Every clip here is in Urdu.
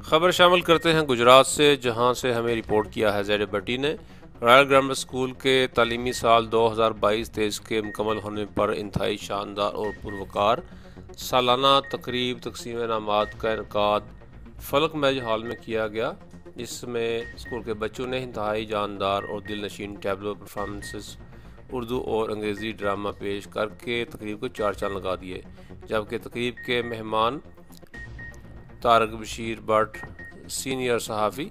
خبر شامل کرتے ہیں گجرات سے، جہاں سے ہمیں رپورٹ کیا ہے زید بٹی نے۔ رائل گرامر اسکول کے تعلیمی سال 2022-23 کے مکمل ہونے پر انتہائی شاندار اور پروکار سالانہ تقریب تقسیم انعامات کا انعقاد فلک میج ہال میں کیا گیا، جس میں اسکول کے بچوں نے انتہائی جاندار اور دل نشین ٹیبلو پرفارمنسز، اردو اور انگریزی ڈرامہ پیش کر کے تقریب کو چار چاند لگا دیے، جبکہ تقریب کے مہمان طارق بشیر بٹ، سینئر صحافی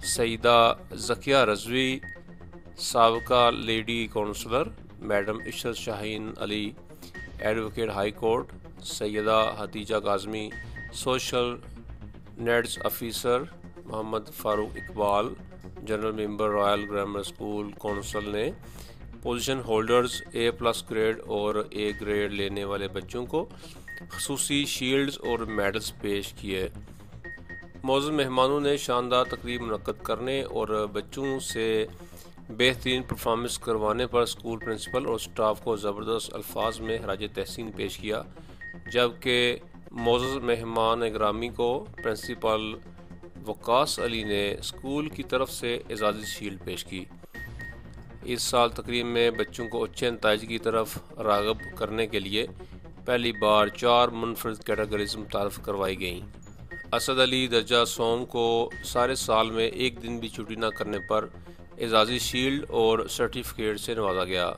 سیدہ ذکیہ رضوی، سابقہ لیڈی کونسلر میڈم عشرت شاہین علی، ایڈوکیٹ ہائی کورٹ سیدہ Khadija Kazmi, social needs officer محمد فاروق اقبال، جنرل ممبر رائل گرامر اسکول کونسل نے پوزیشن ہولڈرز، A+ گریڈ اور A گریڈ لینے والے بچوں کو خصوصی شیلڈز اور میڈلز پیش کیے۔ معزز مہمانوں نے شاندار تقریب منعقد کرنے اور بچوں سے بہترین پرفارمنس کروانے پر اسکول پرنسپل اور سٹاف کو زبردست الفاظ میں خراج تحسین پیش کیا، جبکہ معزز مہمان گرامی کو پرنسپل وقاص علی نے اسکول کی طرف سے اعزازی شیلڈ پیش کی۔ اس سال تقریب میں بچوں کو اچھے نتائج کی طرف راغب کرنے کے لیے پہلی بار 4 منفرد کیٹیگریز متعارف کروائی گئیں۔ اسد علی درجہ سوم کو سارے سال میں ایک دن بھی چھٹی نہ کرنے پر اعزازی شیلڈ اور سرٹیفکیٹ سے نوازا گیا۔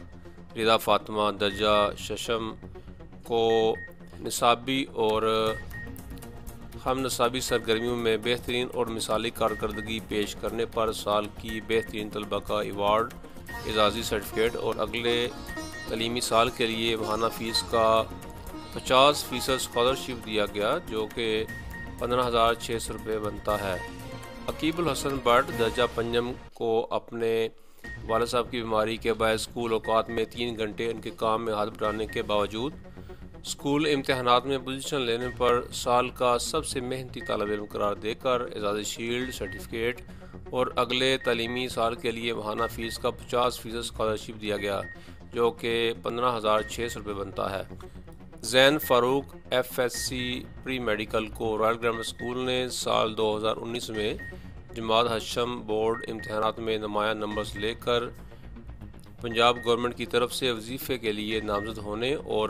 رضا فاطمہ درجہ ششم کو نصابی اور ہم نصابی سرگرمیوں میں بہترین اور مثالی کارکردگی پیش کرنے پر سال کی بہترین طلبہ کا ایوارڈ، اعزازی سرٹیفکیٹ اور اگلے تعلیمی سال کے لیے ماہانہ فیس کا 50% اسکالرشپ دیا گیا، جو کہ 15,600 روپے بنتا ہے۔ عقیب الحسن بٹ درجہ پنجم کو اپنے والد صاحب کی بیماری کے باعث اسکول اوقات میں 3 گھنٹے ان کے کام میں ہاتھ بٹانے کے باوجود اسکول امتحانات میں پوزیشن لینے پر سال کا سب سے محنتی طالب علم قرار دے کر اعزازی شیلڈ، سرٹیفکیٹ اور اگلے تعلیمی سال کے لیے ماہانہ فیس کا 50% اسکالرشپ دیا گیا، جو کہ 15,600 روپے بنتا ہے۔ زین فاروق FSC پری میڈیکل کو رائل گرامر اسکول نے سال 2019 میں جماعت ہشم بورڈ امتحانات میں نمایاں نمبرز لے کر پنجاب گورنمنٹ کی طرف سے وظیفے کے لیے نامزد ہونے اور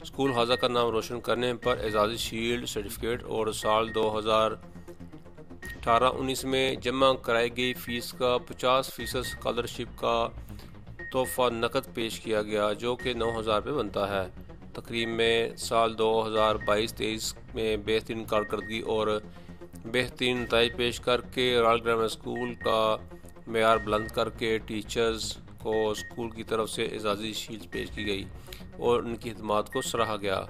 اسکول حاضہ کا نام روشن کرنے پر اعزازی شیلڈ، سرٹیفکیٹ اور سال 2018-19 میں جمع کرائی گئی فیس کا 50% اسکالرشپ کا تحفہ نقد پیش کیا گیا، جو کہ 9,000 روپے بنتا ہے۔ تقریب میں سال 2022-23 میں بہترین کارکردگی اور بہترین نتائج پیش کر کے رائل گرامر اسکول کا معیار بلند کر کے ٹیچرز کو اسکول کی طرف سے اعزازی شیلڈ پیش کی گئی اور ان کی خدمات کو سراہا گیا۔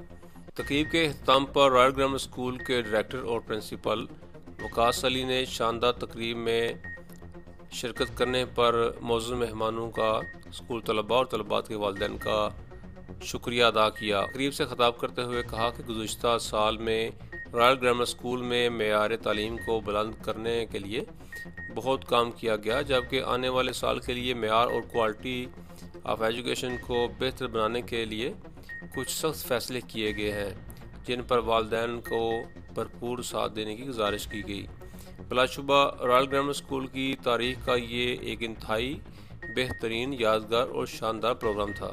تقریب کے اختتام پر رائل گرامر اسکول کے ڈائریکٹر اور پرنسپل وقاص علی نے شاندار تقریب میں شرکت کرنے پر معزز مہمانوں کا، اسکول طلباء اور طلبات کے والدین کا شکریہ ادا کیا۔ تقریب سے خطاب کرتے ہوئے کہا کہ گزشتہ سال میں رائل گرامر اسکول میں معیار تعلیم کو بلند کرنے کے لیے بہت کام کیا گیا، جبکہ آنے والے سال کے لیے معیار اور کوالٹی آف ایجوکیشن کو بہتر بنانے کے لیے کچھ سخت فیصلے کیے گئے ہیں، جن پر والدین کو بھرپور ساتھ دینے کی گزارش کی گئی۔ بلا شبہ رائل گرامر اسکول کی تاریخ کا یہ ایک انتہائی بہترین، یادگار اور شاندار پروگرام تھا۔